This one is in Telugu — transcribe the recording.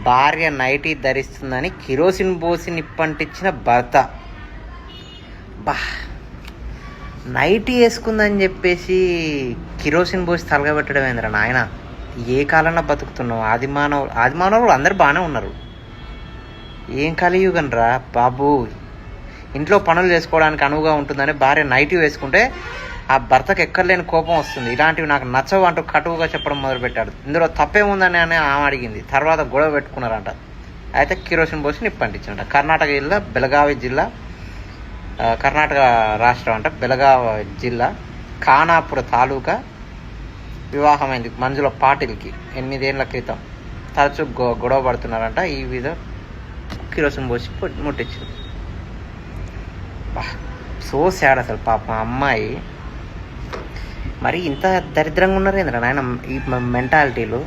భార్య నైటీ ధరిస్తుందని కిరోసిన్ పోసి నిప్పంటించిన భర్త. బా, నైటీ వేసుకుందని చెప్పేసి కిరోసిన్ పోసి తలగబెట్టడం ఏందిరా నాయన? ఏ కాలంలో బతుకుతున్నావు? ఆదిమానవులు అందరు బాగానే ఉన్నారు. ఏం కలియుగం రా బాబు. ఇంట్లో పనులు చేసుకోవడానికి అనువుగా ఉంటుందని భార్య నైటీ వేసుకుంటే ఆ భర్తకు ఎక్కర్లేని కోపం వస్తుంది. ఇలాంటివి నాకు నచ్చవు అంటూ కటువుగా చెప్పడం మొదలుపెట్టాడు. ఇందులో తప్పేముందని అని ఆమె అడిగింది. తర్వాత గొడవ పెట్టుకున్నారంట. అయితే కిరోసిన్ పోసి నిప్పంటించారంట. కర్ణాటక జిల్లా బెళగావి జిల్లా, కర్ణాటక రాష్ట్రం అంట. బెళగావి జిల్లా ఖానాపుర తాలూకా వివాహమైంది మంజుల పాటిల్కి 8 ఏళ్ల క్రితం. తరచూ గొడవ పడుతున్నారంట. ఈ విధ కిరోసిన్ పోసి ముట్టించింది. సో సాడ్ అసలు. పాప అమ్మాయి మరి ఇంత దరిద్రంగా ఉన్నారు ఏంద్రా నాయన ఈ మెంటాలిటీలు.